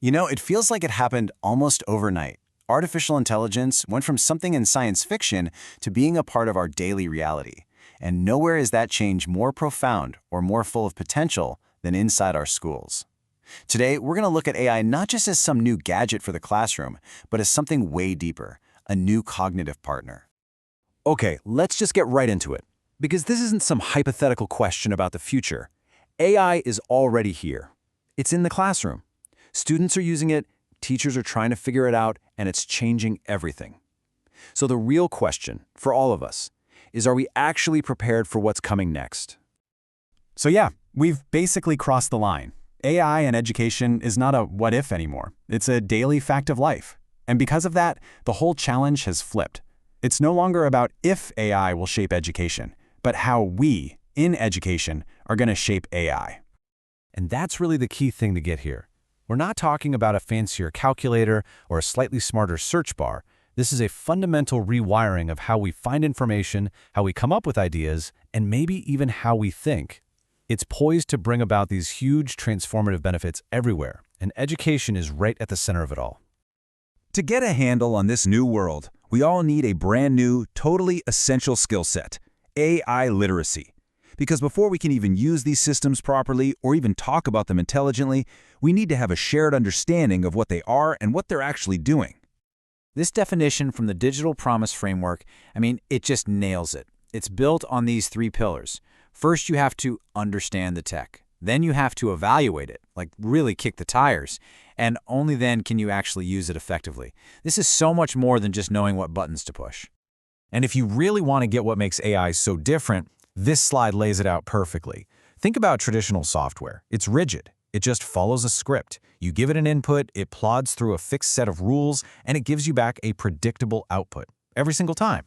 It feels like it happened almost overnight. Artificial intelligence went from something in science fiction to being a part of our daily reality. And nowhere is that change more profound or more full of potential than inside our schools. Today, we're going to look at AI not just as some new gadget for the classroom, but as something way deeper, a new cognitive partner. Okay, let's just get right into it. Because this isn't some hypothetical question about the future. AI is already here. It's in the classroom. Students are using it, teachers are trying to figure it out, and it's changing everything. So the real question, for all of us, is are we actually prepared for what's coming next? So yeah, we've basically crossed the line. AI in education is not a what-if anymore. It's a daily fact of life. And because of that, the whole challenge has flipped. It's no longer about if AI will shape education, but how we, in education, are going to shape AI. And that's really the key thing to get here. We're not talking about a fancier calculator or a slightly smarter search bar. This is a fundamental rewiring of how we find information, how we come up with ideas, and maybe even how we think. It's poised to bring about these huge transformative benefits everywhere, and education is right at the center of it all. To get a handle on this new world, we all need a brand new, totally essential skill set, AI literacy. Because before we can even use these systems properly or even talk about them intelligently, we need to have a shared understanding of what they are and what they're actually doing. This definition from the Digital Promise Framework, it just nails it. It's built on these three pillars. First, you have to understand the tech. Then you have to evaluate it, like really kick the tires. And only then can you actually use it effectively. This is so much more than just knowing what buttons to push. And if you really want to get what makes AI so different, this slide lays it out perfectly. Think about traditional software. It's rigid. It just follows a script. You give it an input, it plods through a fixed set of rules, and it gives you back a predictable output every single time.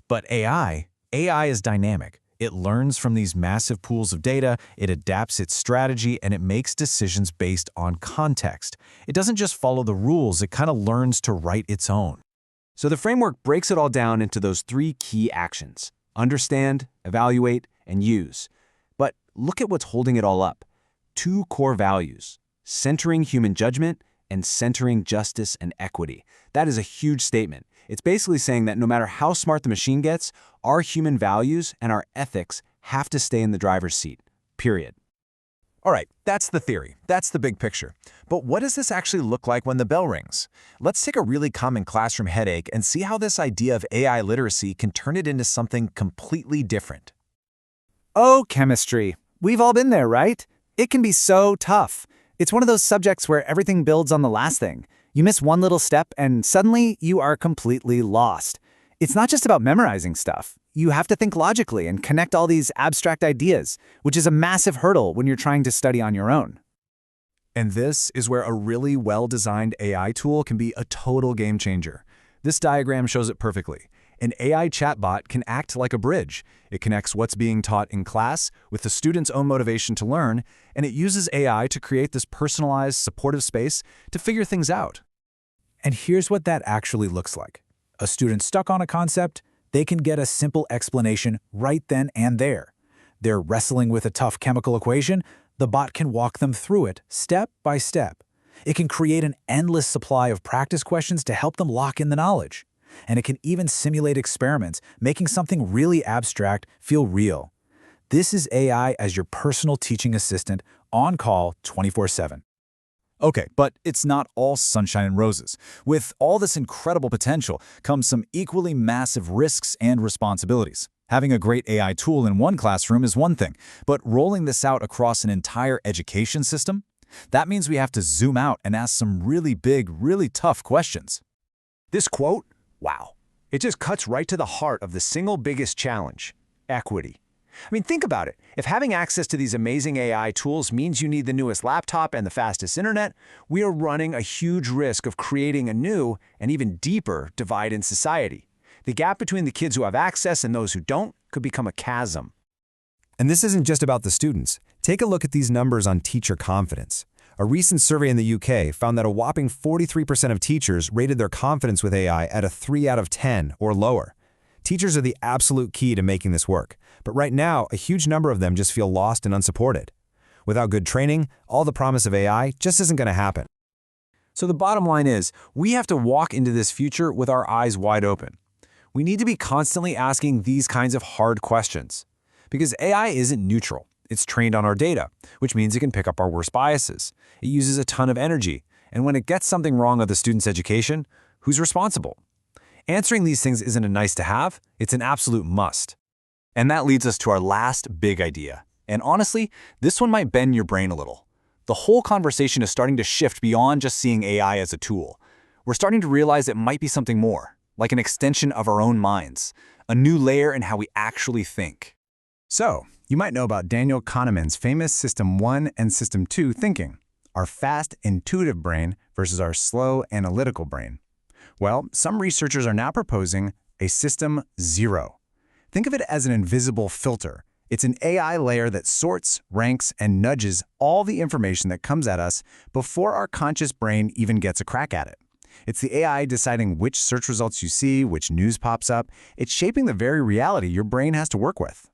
But AI is dynamic. It learns from these massive pools of data, it adapts its strategy, and it makes decisions based on context. It doesn't just follow the rules, it kind of learns to write its own. So the framework breaks it all down into those three key actions: understand, evaluate, and use. But look at what's holding it all up. Two core values: centering human judgment and centering justice and equity. That is a huge statement. It's basically saying that no matter how smart the machine gets, our human values and our ethics have to stay in the driver's seat, period. All right, that's the theory. That's the big picture. But what does this actually look like when the bell rings? Let's take a really common classroom headache and see how this idea of AI literacy can turn it into something completely different. Oh, chemistry. We've all been there, right? It can be so tough. It's one of those subjects where everything builds on the last thing. You miss one little step and suddenly you are completely lost. It's not just about memorizing stuff. You have to think logically and connect all these abstract ideas, which is a massive hurdle when you're trying to study on your own. And this is where a really well-designed AI tool can be a total game changer. This diagram shows it perfectly. An AI chatbot can act like a bridge. It connects what's being taught in class with the student's own motivation to learn, and it uses AI to create this personalized, supportive space to figure things out. And here's what that actually looks like. A student stuck on a concept, they can get a simple explanation right then and there. They're wrestling with a tough chemical equation, the bot can walk them through it step by step. It can create an endless supply of practice questions to help them lock in the knowledge. And it can even simulate experiments, making something really abstract feel real. This is AI as your personal teaching assistant, on call 24/7. Okay, but it's not all sunshine and roses. With all this incredible potential comes some equally massive risks and responsibilities. Having a great AI tool in one classroom is one thing, but rolling this out across an entire education system? That means we have to zoom out and ask some really big, really tough questions. This quote, wow, it just cuts right to the heart of the single biggest challenge: equity. Think about it. If having access to these amazing AI tools means you need the newest laptop and the fastest internet, we are running a huge risk of creating a new and even deeper divide in society. The gap between the kids who have access and those who don't could become a chasm. And this isn't just about the students. Take a look at these numbers on teacher confidence. A recent survey in the UK found that a whopping 43% of teachers rated their confidence with AI at a 3 out of 10 or lower. Teachers are the absolute key to making this work, but right now, a huge number of them just feel lost and unsupported. Without good training, all the promise of AI just isn't going to happen. So the bottom line is, we have to walk into this future with our eyes wide open. We need to be constantly asking these kinds of hard questions. Because AI isn't neutral. It's trained on our data, which means it can pick up our worst biases. It uses a ton of energy, and when it gets something wrong with the student's education, who's responsible? Answering these things isn't a nice to have, it's an absolute must. And that leads us to our last big idea. And honestly, this one might bend your brain a little. The whole conversation is starting to shift beyond just seeing AI as a tool. We're starting to realize it might be something more, like an extension of our own minds, a new layer in how we actually think. So, you might know about Daniel Kahneman's famous System 1 and System 2 thinking, our fast, intuitive brain versus our slow, analytical brain. Well, some researchers are now proposing a System 0. Think of it as an invisible filter. It's an AI layer that sorts, ranks, and nudges all the information that comes at us before our conscious brain even gets a crack at it. It's the AI deciding which search results you see, which news pops up. It's shaping the very reality your brain has to work with.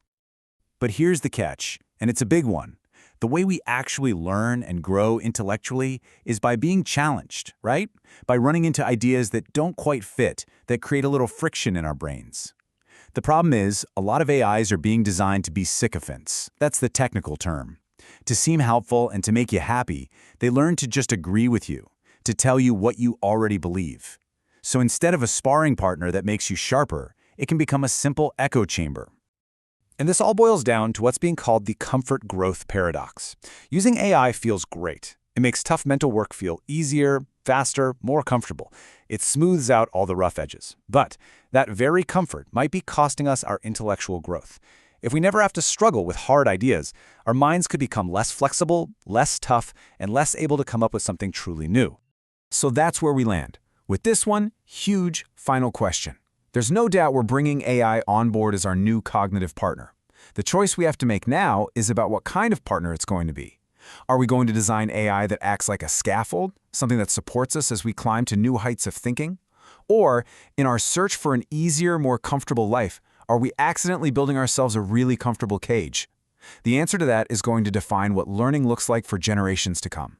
But here's the catch, and it's a big one. The way we actually learn and grow intellectually is by being challenged, right? By running into ideas that don't quite fit, that create a little friction in our brains. The problem is, a lot of AIs are being designed to be sycophants. That's the technical term. To seem helpful and to make you happy, they learn to just agree with you, to tell you what you already believe. So instead of a sparring partner that makes you sharper, it can become a simple echo chamber. And this all boils down to what's being called the comfort growth paradox. Using AI feels great. It makes tough mental work feel easier, faster, more comfortable. It smooths out all the rough edges. But that very comfort might be costing us our intellectual growth. If we never have to struggle with hard ideas, our minds could become less flexible, less tough, and less able to come up with something truly new. So that's where we land. With this one, huge final question. There's no doubt we're bringing AI on board as our new cognitive partner. The choice we have to make now is about what kind of partner it's going to be. Are we going to design AI that acts like a scaffold, something that supports us as we climb to new heights of thinking? Or, in our search for an easier, more comfortable life, are we accidentally building ourselves a really comfortable cage? The answer to that is going to define what learning looks like for generations to come.